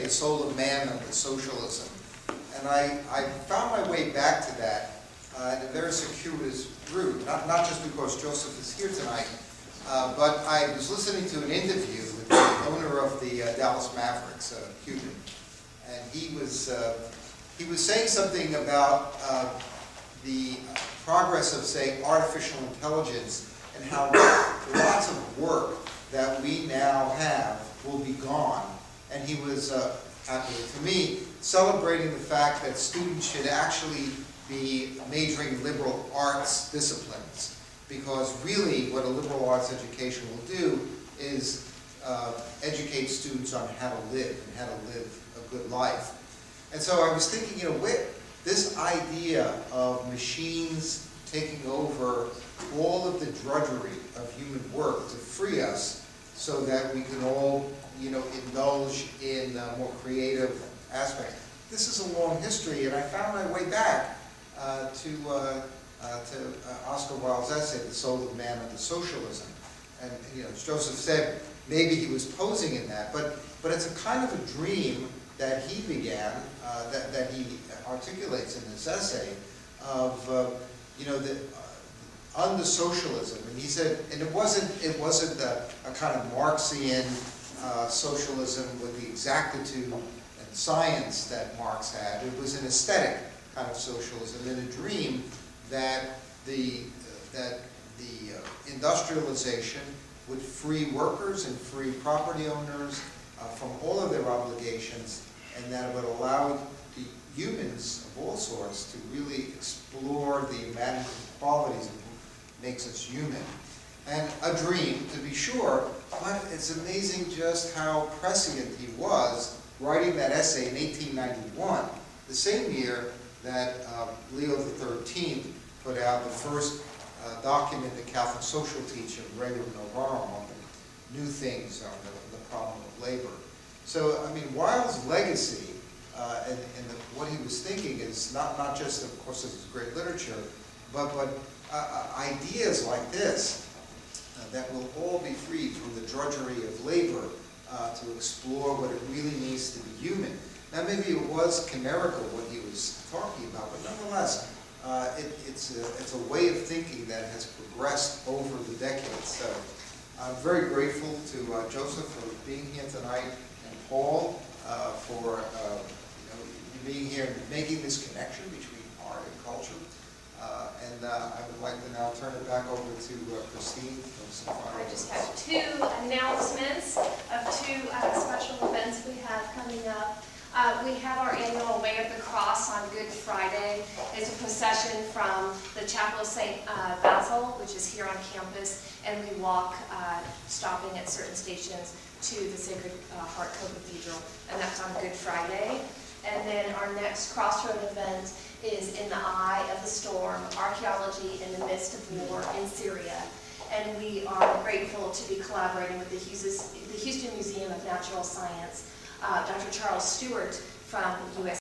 The Soul of Man Under Socialism. And I found my way back to that in a very circuitous route, not just because Joseph is here tonight, but I was listening to an interview with the owner of the Dallas Mavericks, Cuban, and he was saying something about the progress of, say, artificial intelligence and how lots of work that we now have will be gone. And he was, to me, celebrating the fact that students should actually be majoring in liberal arts disciplines, because really what a liberal arts education will do is educate students on how to live and how to live a good life. And so I was thinking, this idea of machines taking over all of the drudgery of human work to free us so that we can all, indulge in more creative aspects. This is a long history, and I found my way back to Oscar Wilde's essay, The Soul of Man Under Socialism. And as Joseph said, maybe he was posing in that, but it's a kind of a dream that he began, that he articulates in this essay, of under socialism. And he said, and it wasn't a kind of Marxian socialism with the exactitude and science that Marx had. It was an aesthetic kind of socialism, and a dream that the industrialization would free workers and free property owners from all of their obligations, and that it would allow the humans of all sorts to really explore the imaginative qualities of what makes us human. And a dream, to be sure, but it's amazing just how prescient he was writing that essay in 1891, the same year that Leo XIII put out the first document, the Catholic social teaching, Rerum Novarum, on the new things on the problem of labor. So, I mean, Wilde's legacy and what he was thinking is not just, of course, of his great literature, but ideas like this that will all be freed from the drudgery of labor to explore what it really means to be human. Now, maybe it was chimerical what he was talking about, but nonetheless, it's a way of thinking that has progressed over the decades. So I'm very grateful to Joseph for being here tonight, and Paul for being here and making this connection between art and culture. And I would like to now turn it back over to Christine. I just have two announcements of two special events we have coming up. We have our annual Way of the Cross on Good Friday. It's a procession from the Chapel of St. Basil, which is here on campus, and we walk, stopping at certain stations, to the Sacred Heart Cathedral, and that's on Good Friday. And then our next Crossroad event is In the Eye of the Storm, Archaeology in the Midst of War in Syria. And we are grateful to be collaborating with the Houston Museum of Natural Science, Dr. Charles Stewart from US